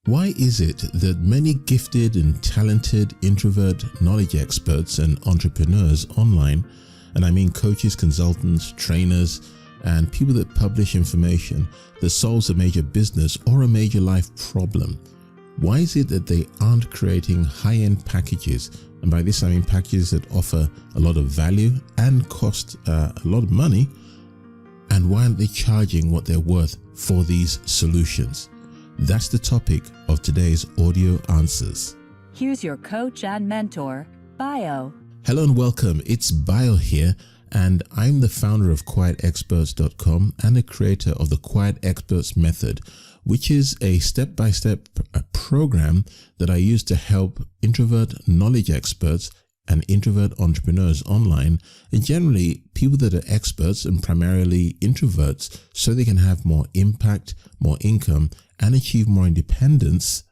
Why is it that many gifted and talented introvert knowledge experts and entrepreneurs online, and I mean coaches, consultants, trainers, and people that publish information that solves a major business or a major life problem, why is it that they aren't creating high-end packages? And by this I mean packages that offer a lot of value and cost a lot of money. And why aren't they charging what they're worth for these solutions? That's the topic of today's audio answers. Here's your coach and mentor, Bio. Hello and welcome. It's Bio here, and I'm the founder of quietexperts.com and the creator of the Quiet Experts Method, which is a step-by-step program that I use to help introvert knowledge experts and introvert entrepreneurs online, and generally people that are experts and primarily introverts, so they can have more impact, more income, and achieve more independence,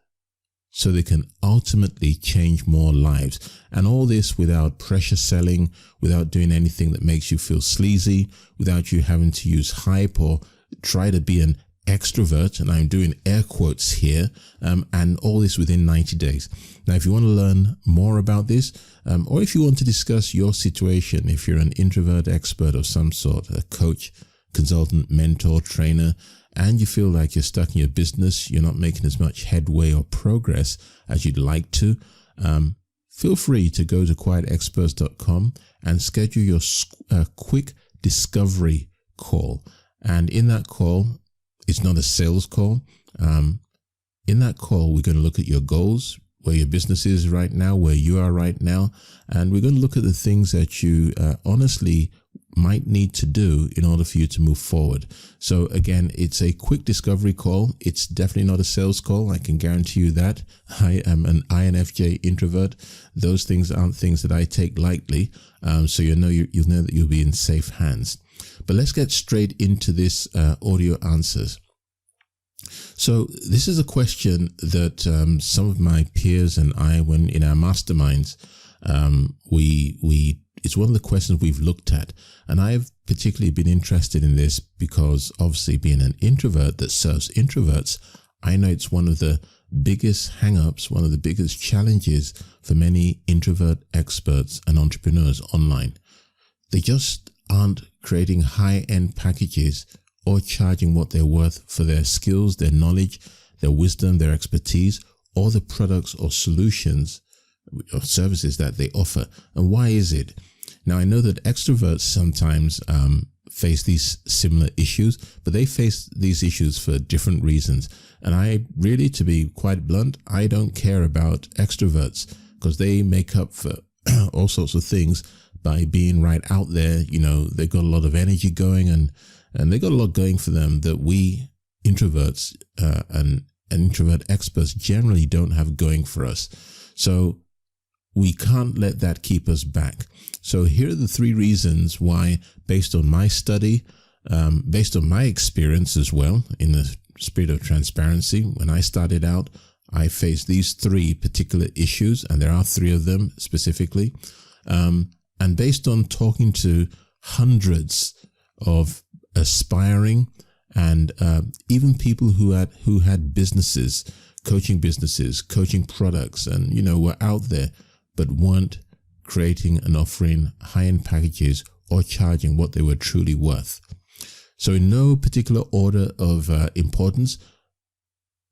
so they can ultimately change more lives. And all this without pressure selling, without doing anything that makes you feel sleazy, without you having to use hype or try to be an extrovert, and I'm doing air quotes here, and all this within 90 days. Now, if you want to learn more about this, or if you want to discuss your situation, if you're an introvert expert of some sort, a coach, consultant, mentor, trainer, and you feel like you're stuck in your business, you're not making as much headway or progress as you'd like to, feel free to go to quietexperts.com and schedule your quick discovery call. And in that call, it's not a sales call. In that call, we're going to look at your goals, where your business is right now, where you are right now, and we're going to look at the things that you honestly might need to do in order for you to move forward. So again, it's a quick discovery call. It's definitely not a sales call. I can guarantee you that. I am an INFJ introvert. Those things aren't things that I take lightly. So you'll know that you'll be in safe hands. But let's get straight into this audio answers. So this is a question that some of my peers and I, when in our masterminds, it's one of the questions we've looked at. And I've particularly been interested in this because obviously being an introvert that serves introverts, I know it's one of the biggest hang-ups, one of the biggest challenges for many introvert experts and entrepreneurs online. They just aren't creating high-end packages or charging what they're worth for their skills, their knowledge, their wisdom, their expertise, or the products or solutions or services that they offer. And why is it? Now, I know that extroverts sometimes face these similar issues, but they face these issues for different reasons. And I really, to be quite blunt, I don't care about extroverts because they make up for all sorts of things by being right out there. You know, they've got a lot of energy going and they got a lot going for them that we introverts and introvert experts generally don't have going for us. So we can't let that keep us back. So here are the 3 reasons why, based on my study, based on my experience as well, in the spirit of transparency, when I started out, I faced these 3 particular issues, and there are 3 of them specifically. And based on talking to hundreds of aspiring and even people who had businesses, coaching products, and were out there but weren't creating and offering high-end packages or charging what they were truly worth. So in no particular order of importance,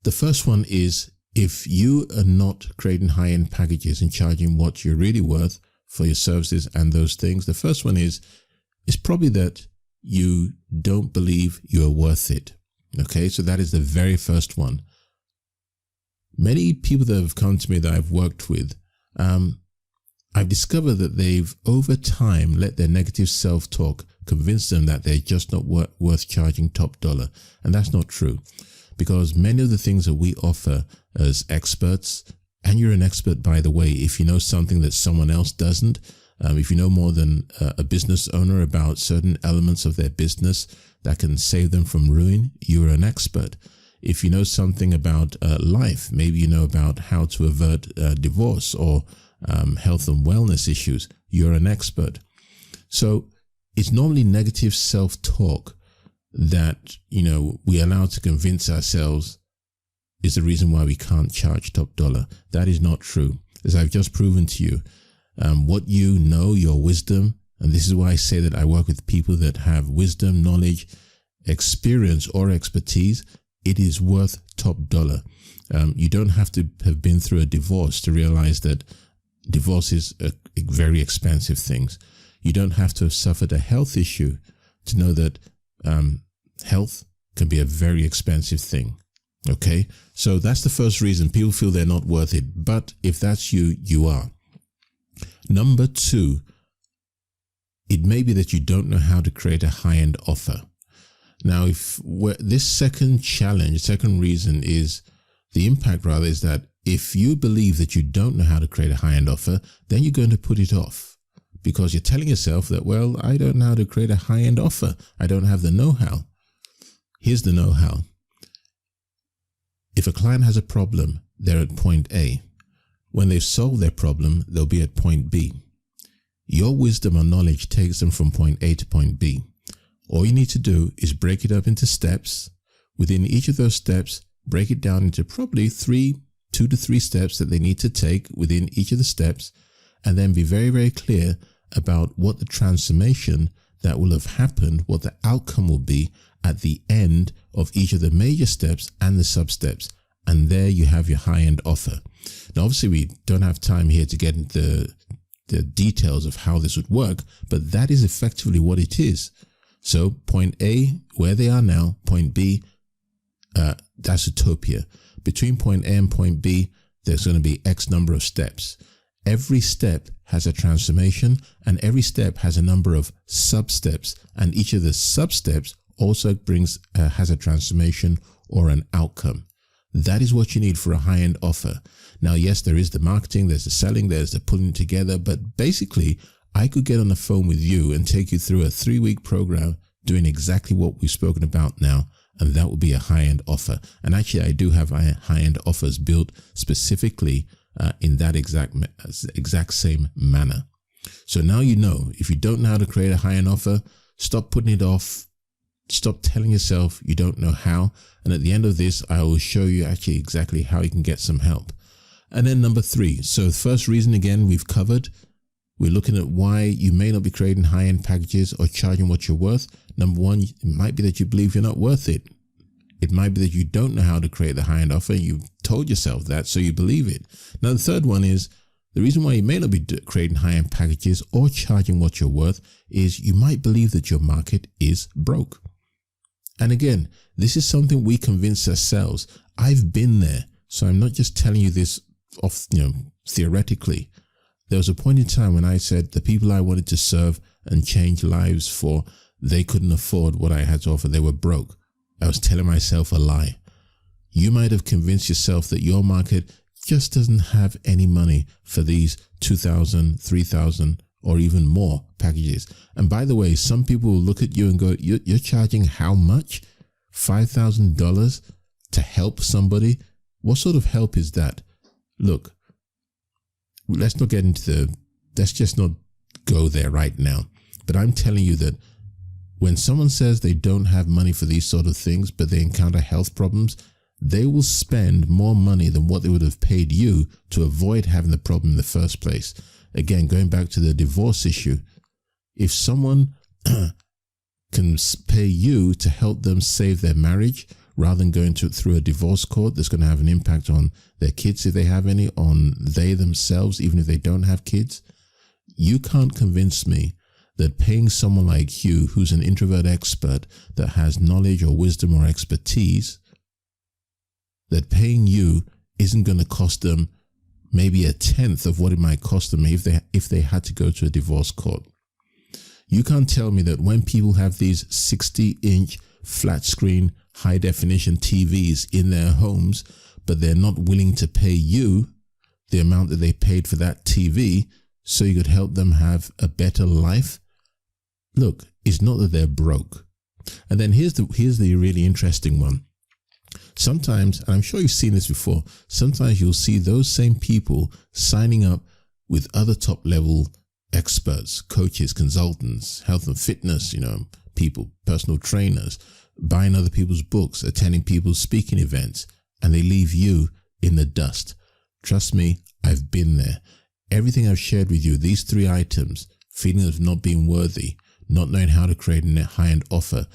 the first one is, if you are not creating high-end packages and charging what you're really worth for your services and those things, the first one is probably that you don't believe you're worth it. Okay, so that is the very first one. Many people that have come to me that I've worked with, I've discovered that they've over time let their negative self-talk convince them that they're just not worth charging top dollar. And that's not true, because many of the things that we offer as experts, and you're an expert, by the way, if you know something that someone else doesn't, if you know more than a business owner about certain elements of their business that can save them from ruin, you're an expert. If you know something about life, maybe you know about how to avert divorce or health and wellness issues, you're an expert. So it's normally negative self-talk that, we allow to convince ourselves is the reason why we can't charge top dollar. That is not true. As I've just proven to you, what you know, your wisdom, and this is why I say that I work with people that have wisdom, knowledge, experience, or expertise, it is worth top dollar. You don't have to have been through a divorce to realize that divorce is a very expensive thing. You don't have to have suffered a health issue to know that health can be a very expensive thing. Okay, so that's the first reason people feel they're not worth it. But if that's you, you are. Number two, it may be that you don't know how to create a high-end offer. Now, this second reason is the impact rather is that if you believe that you don't know how to create a high-end offer, then you're going to put it off because you're telling yourself that, well, I don't know how to create a high-end offer. I don't have the know-how. Here's the know-how. If a client has a problem, they're at point A. When they've solved their problem, they'll be at point B. Your wisdom or knowledge takes them from point A to point B. All you need to do is break it up into steps. Within each of those steps, break it down into probably 2 to 3 steps that they need to take within each of the steps, and then be very, very clear about what the transformation that will have happened, what the outcome will be at the end of each of the major steps and the sub-steps. And there you have your high-end offer. Now, obviously, we don't have time here to get into the details of how this would work, but that is effectively what it is. So point A, where they are now, point B, that's utopia. Between point A and point B, there's going to be X number of steps. Every step has a transformation, and every step has a number of sub-steps, and each of the sub-steps also has a transformation or an outcome. That is what you need for a high-end offer. Now, yes, there is the marketing, there's the selling, there's the pulling together, but basically, I could get on the phone with you and take you through a 3-week program doing exactly what we've spoken about now, and that would be a high-end offer. And actually, I do have high-end offers built specifically in that exact same manner. So now you know, if you don't know how to create a high-end offer, stop putting it off. Stop telling yourself you don't know how. And at the end of this, I will show you actually exactly how you can get some help. And then number 3. So the first reason, again, we've covered. We're looking at why you may not be creating high-end packages or charging what you're worth. Number 1, it might be that you believe you're not worth it. It might be that you don't know how to create the high-end offer. You've told yourself that, so you believe it. Now, the third one is the reason why you may not be creating high-end packages or charging what you're worth is you might believe that your market is broke. And again, this is something we convince ourselves. I've been there, so I'm not just telling you this off, theoretically. There was a point in time when I said the people I wanted to serve and change lives for, they couldn't afford what I had to offer. They were broke. I was telling myself a lie. You might have convinced yourself that your market just doesn't have any money for these 2,000, 3,000, or even more packages. And by the way, some people will look at you and go, you're charging how much? $5,000 to help somebody? What sort of help is that? Look, let's just not go there right now. But I'm telling you that when someone says they don't have money for these sort of things, but they encounter health problems, they will spend more money than what they would have paid you to avoid having the problem in the first place. Again, going back to the divorce issue, if someone can pay you to help them save their marriage rather than going through a divorce court that's going to have an impact on their kids if they have any, on they themselves, even if they don't have kids, you can't convince me that paying someone like you, who's an introvert expert that has knowledge or wisdom or expertise, that paying you isn't going to cost them maybe 1/10 of what it might cost them if they had to go to a divorce court. You can't tell me that when people have these 60-inch flat screen high definition TVs in their homes, but they're not willing to pay you the amount that they paid for that TV so you could help them have a better life. Look, it's not that they're broke. And then here's the really interesting one. Sometimes, and I'm sure you've seen this before, sometimes you'll see those same people signing up with other top level experts, coaches, consultants, health and fitness, people, personal trainers, buying other people's books, attending people's speaking events, and they leave you in the dust. Trust me, I've been there. Everything I've shared with you, these 3 items, feeling of not being worthy, not knowing how to create a high-end offer,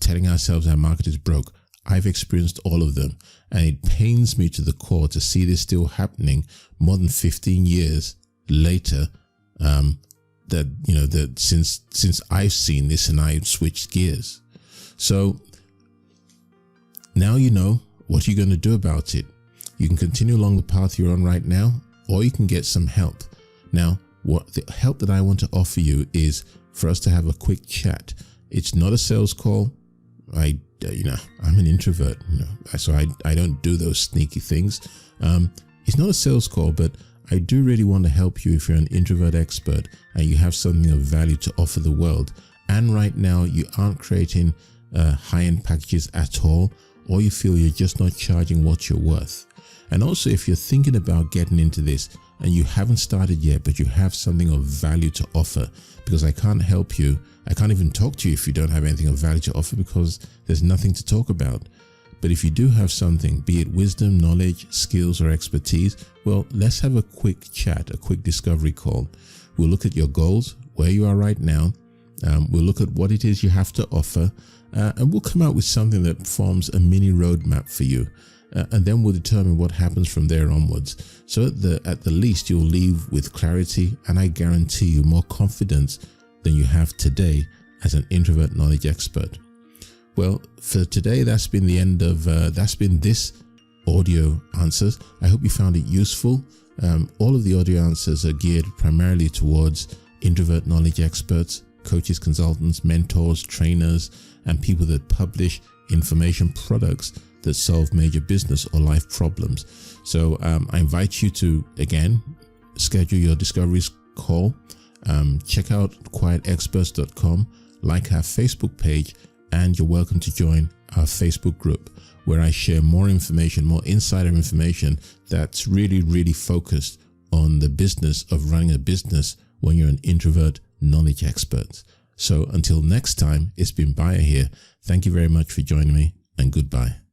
telling ourselves our market is broke, I've experienced all of them. And it pains me to the core to see this still happening more than 15 years later, that since I've seen this and I've switched gears. So now you know what you're going to do about it. You can continue along the path you're on right now, or you can get some help. Now, what the help that I want to offer you is for us to have a quick chat. It's not a sales call. I'm an introvert, so I don't do those sneaky things. It's not a sales call, but I do really want to help you if you're an introvert expert and you have something of value to offer the world. And right now you aren't creating high-end packages at all, or you feel you're just not charging what you're worth. And also, if you're thinking about getting into this and you haven't started yet, but you have something of value to offer, because I can't help you. I can't even talk to you if you don't have anything of value to offer, because there's nothing to talk about. But if you do have something, be it wisdom, knowledge, skills, or expertise, well, let's have a quick chat, a quick discovery call. We'll look at your goals, where you are right now. We'll look at what it is you have to offer, and we'll come out with something that forms a mini roadmap for you. And then we'll determine what happens from there onwards. So at the least, you'll leave with clarity, and I guarantee you more confidence than you have today as an introvert knowledge expert. Well, for today, that's been the end of this audio answers. I hope you found it useful. All of the audio answers are geared primarily towards introvert knowledge experts, coaches, consultants, mentors, trainers, and people that publish information products that solve major business or life problems. So I invite you to, again, schedule your discoveries call. Check out quietexperts.com, like our Facebook page, and you're welcome to join our Facebook group, where I share more information, more insider information that's really, really focused on the business of running a business when you're an introvert knowledge expert. So until next time, it's been Bayer here. Thank you very much for joining me, and goodbye.